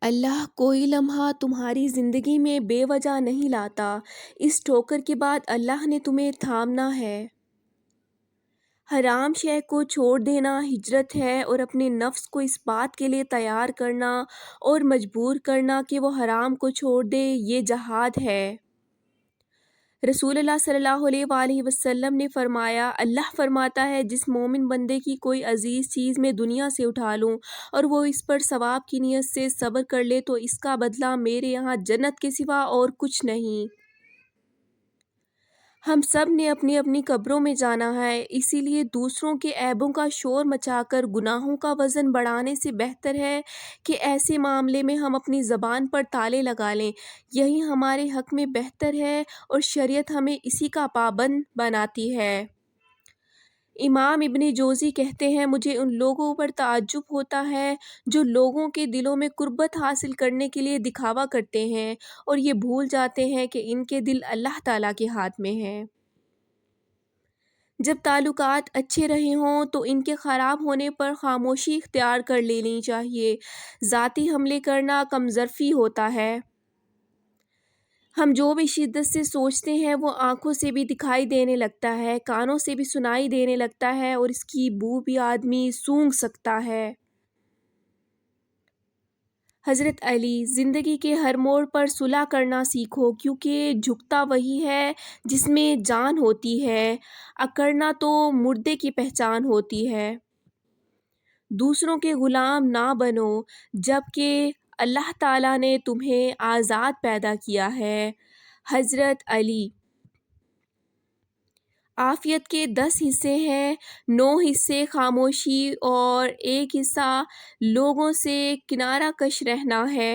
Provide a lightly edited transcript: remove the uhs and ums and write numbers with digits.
اللہ کوئی لمحہ تمہاری زندگی میں بے وجہ نہیں لاتا۔ اس ٹھوکر کے بعد اللہ نے تمہیں تھامنا ہے۔ حرام شے کو چھوڑ دینا ہجرت ہے، اور اپنے نفس کو اس بات کے لیے تیار کرنا اور مجبور کرنا کہ وہ حرام کو چھوڑ دے، یہ جہاد ہے۔ رسول اللہ صلی اللہ علیہ وآلہ وسلم نے فرمایا، اللہ فرماتا ہے جس مومن بندے کی کوئی عزیز چیز میں دنیا سے اٹھا لوں اور وہ اس پر ثواب کی نیت سے صبر کر لے تو اس کا بدلہ میرے یہاں جنت کے سوا اور کچھ نہیں۔ ہم سب نے اپنی اپنی قبروں میں جانا ہے، اسی لیے دوسروں کے عیبوں کا شور مچا کر گناہوں کا وزن بڑھانے سے بہتر ہے کہ ایسے معاملے میں ہم اپنی زبان پر تالے لگا لیں۔ یہی ہمارے حق میں بہتر ہے اور شریعت ہمیں اسی کا پابند بناتی ہے۔ امام ابن جوزی کہتے ہیں، مجھے ان لوگوں پر تعجب ہوتا ہے جو لوگوں کے دلوں میں قربت حاصل کرنے کے لیے دکھاوا کرتے ہیں اور یہ بھول جاتے ہیں کہ ان کے دل اللہ تعالیٰ کے ہاتھ میں ہیں۔ جب تعلقات اچھے رہے ہوں تو ان کے خراب ہونے پر خاموشی اختیار کر لینی چاہیے۔ ذاتی حملے کرنا کمظرفی ہوتا ہے۔ ہم جو بھی شدت سے سوچتے ہیں وہ آنکھوں سے بھی دکھائی دینے لگتا ہے، کانوں سے بھی سنائی دینے لگتا ہے، اور اس کی بو بھی آدمی سونگھ سکتا ہے۔ حضرت علی، زندگی کے ہر موڑ پر صلح کرنا سیکھو، کیونکہ جھکتا وہی ہے جس میں جان ہوتی ہے، اکڑنا تو مردے کی پہچان ہوتی ہے۔ دوسروں کے غلام نہ بنو، جبکہ اللہ تعالیٰ نے تمہیں آزاد پیدا کیا ہے۔ حضرت علی۔ عافیت کے 10 حصے ہیں، 9 حصے خاموشی اور 1 حصہ لوگوں سے کنارہ کش رہنا ہے۔